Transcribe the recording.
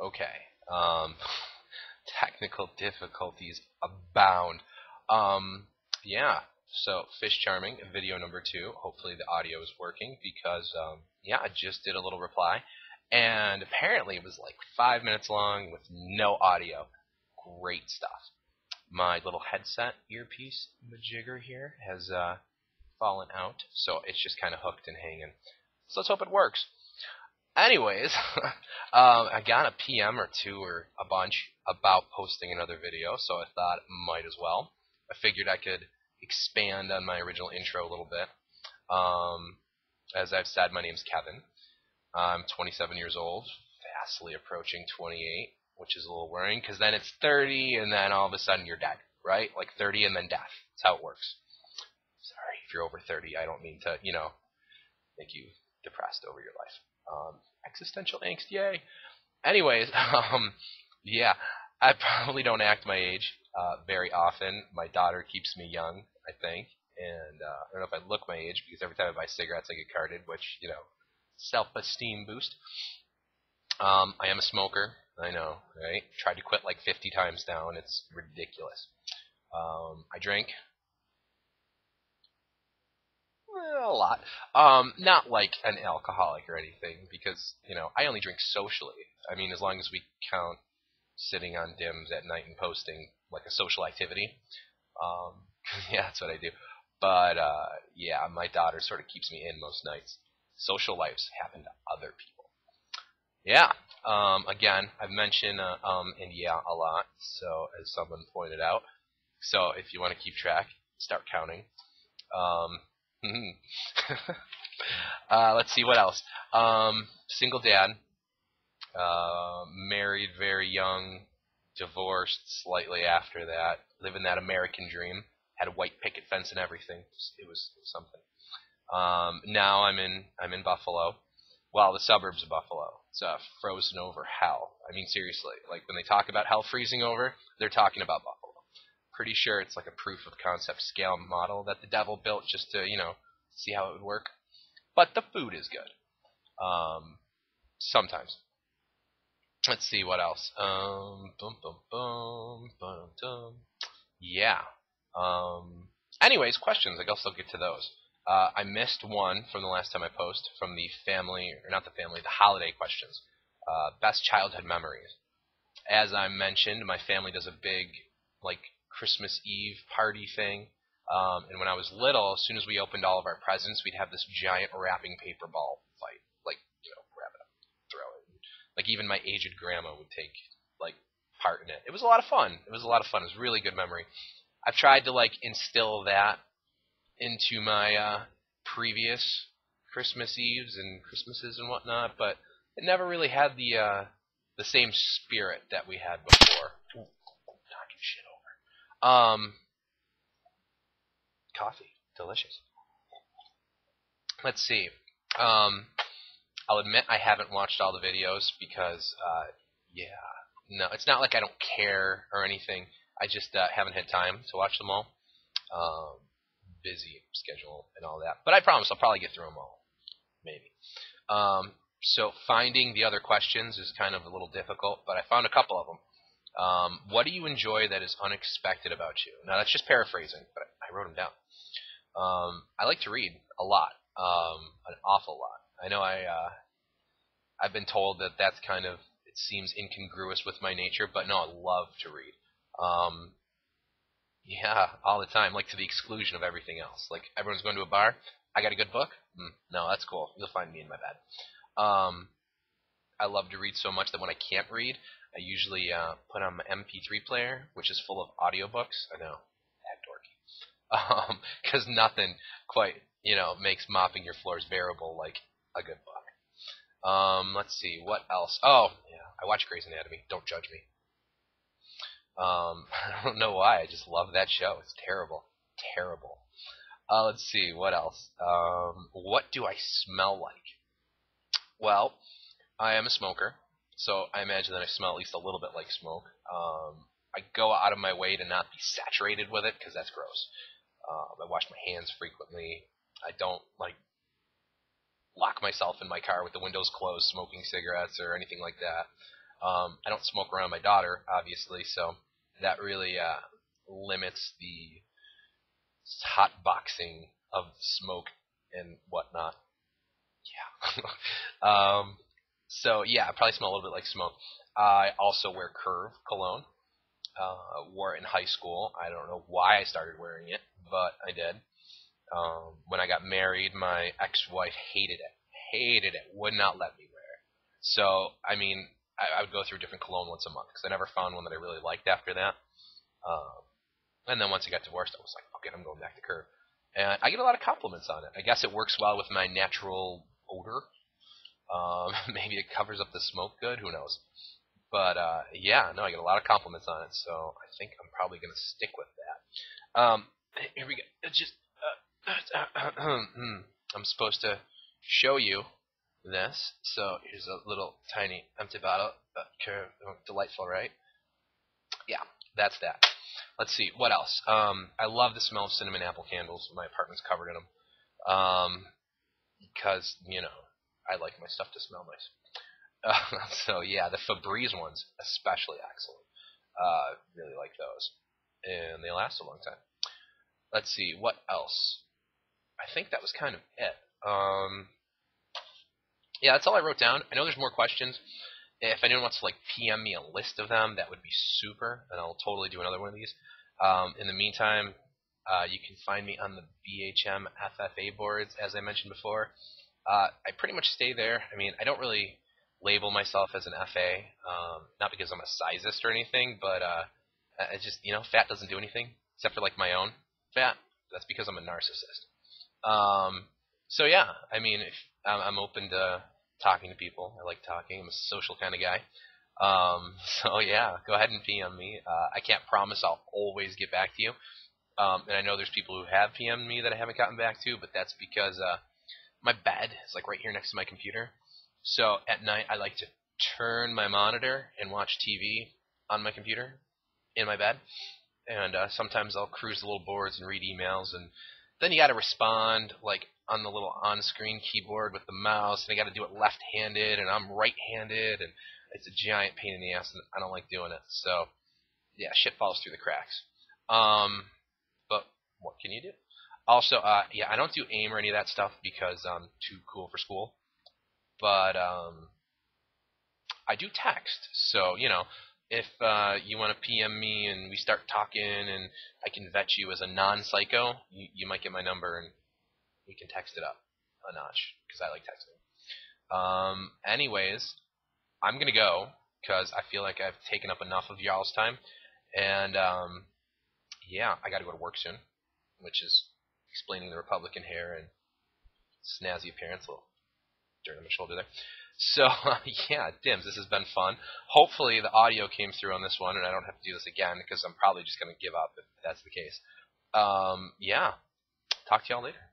Okay. Um, technical difficulties abound. Yeah. So Fishcharming, video number 2. Hopefully the audio is working because yeah, I just did a little reply, and apparently it was like 5 minutes long with no audio. Great stuff. My little headset earpiece majigger here has fallen out, so it's just kind of hooked and hanging. So let's hope it works. Anyways, I got a PM or two or a bunch about posting another video, so I thought might as well. I figured I could expand on my original intro a little bit. As I've said, my name's Kevin. I'm 27 years old, fastly approaching 28, which is a little worrying because then it's 30 and then all of a sudden you're dead, right? Like 30 and then death. That's how it works. Sorry if you're over 30. I don't mean to, make you depressed over your life. Existential angst, yay. Anyways, yeah, I probably don't act my age very often. My daughter keeps me young, I think, and I don't know if I look my age because every time I buy cigarettes I get carded, which, self-esteem boost. I am a smoker, I know, right? Tried to quit like 50 times now, and it's ridiculous. I drink. A lot. Not like an alcoholic or anything, because, I only drink socially. I mean, as long as we count sitting on Dims at night and posting like a social activity. Yeah, that's what I do. But, yeah, my daughter sort of keeps me in most nights. Social lives happen to other people. Yeah. Again, I've mentioned and yeah a lot, so as someone pointed out. So if you want to keep track, start counting. Let's see what else. Single dad, married very young, divorced slightly after that, living that American dream. Had a white picket fence and everything. It was something. Now I'm in Buffalo. Well, the suburbs of Buffalo. It's frozen over hell. I mean, seriously. Like, when they talk about hell freezing over, they're talking about Buffalo. Pretty sure it's like a proof of concept scale model that the devil built just to, see how it would work. But the food is good. Sometimes. Let's see what else. Yeah. Anyways, questions. I guess I'll get to those. I missed one from the last time I posted from the family, or not the family, the holiday questions. Best childhood memories. As I mentioned, my family does a big, like, Christmas Eve party thing. And when I was little, as soon as we opened all of our presents, we'd have this giant wrapping paper ball fight. Like, wrap it up, throw it. Like, even my aged grandma would take, like, part in it. It was a lot of fun. It was a really good memory. I've tried to, like, instill that into my previous Christmas Eves and Christmases and whatnot, but it never really had the same spirit that we had before. Ooh, knocking shit over. Coffee, delicious. Let's see. I'll admit I haven't watched all the videos because, yeah, no, it's not like I don't care or anything. I just haven't had time to watch them all. Busy schedule and all that. But I promise I'll probably get through them all. Maybe. So finding the other questions is kind of a little difficult, but I found a couple of them. What do you enjoy that is unexpected about you? Now, that's just paraphrasing, but I wrote them down. I like to read a lot. An awful lot. I know I've been told that that's kind of, it seems incongruous with my nature, but no, I love to read. Yeah, all the time, like to the exclusion of everything else. Like, everyone's going to a bar. I got a good book? No, that's cool. You'll find me in my bed. I love to read so much that when I can't read, I usually put on my MP3 player, which is full of audiobooks. I know, heck dorky. Because nothing quite, makes mopping your floors bearable like a good book. Let's see, what else? Oh, yeah, I watch Grey's Anatomy. Don't judge me. I don't know why. I just love that show. It's terrible. Terrible. Let's see. What else? What do I smell like? Well, I am a smoker, so I imagine that I smell at least a little bit like smoke. I go out of my way to not be saturated with it, because that's gross. I wash my hands frequently. I don't, lock myself in my car with the windows closed smoking cigarettes or anything like that. I don't smoke around my daughter, obviously, so that really limits the hot boxing of smoke and whatnot. Yeah. So yeah, I probably smell a little bit like smoke. I also wear Curve cologne. Wore it in high school. I don't know why I started wearing it, but I did. When I got married, my ex-wife hated it. Hated it. Would not let me wear it. So, I mean, I would go through different cologne once a month because I never found one that I really liked after that. And then once I got divorced, I was like, okay, I'm going back to Curve. And I get a lot of compliments on it. I guess it works well with my natural odor. Maybe it covers up the smoke good. Who knows? But yeah, no, I get a lot of compliments on it, so I think I'm probably going to stick with that. Here we go. It's just I'm supposed to show you this. So here's a little tiny empty bottle. Delightful, right? Yeah, that's that. Let's see, what else? I love the smell of cinnamon apple candles. My apartment's covered in them. Because, you know, I like my stuff to smell nice. So yeah, the Febreze ones, especially excellent. Really like those. And they last a long time. Let's see, what else? I think that was kind of it. Yeah, that's all I wrote down. I know there's more questions. If anyone wants to like PM me a list of them, that would be super, and I'll totally do another one of these. In the meantime, you can find me on the BHM FFA boards, as I mentioned before. I pretty much stay there. I mean, I don't really label myself as an FA, not because I'm a sizist or anything, but it's just, you know, fat doesn't do anything, except for like my own fat. That's because I'm a narcissist. So yeah, I mean, if, I'm open to talking to people. I like talking. I'm a social kind of guy. So yeah, go ahead and PM me. I can't promise I'll always get back to you. And I know there's people who have PM'd me that I haven't gotten back to, but that's because my bed is like right here next to my computer. So at night I like to turn my monitor and watch TV on my computer in my bed. And sometimes I'll cruise the little boards and read emails, and then you got to respond like on the little on-screen keyboard with the mouse, and I got to do it left-handed, and I'm right-handed, and it's a giant pain in the ass, and I don't like doing it. So yeah, shit falls through the cracks. But what can you do? Also, yeah, I don't do AIM or any of that stuff because I'm too cool for school. But I do text. So, you know, if you want to PM me and we start talking and I can vet you as a non-psycho, you might get my number and we can text it up a notch because I like texting. Anyways, I'm going to go because I feel like I've taken up enough of y'all's time. And, yeah, I got to go to work soon, which is explaining the Republican hair and snazzy appearance. A little dirt on my shoulder there. So, yeah, Dims, this has been fun. Hopefully the audio came through on this one, and I don't have to do this again, because I'm probably just going to give up if that's the case. Yeah, talk to y'all later.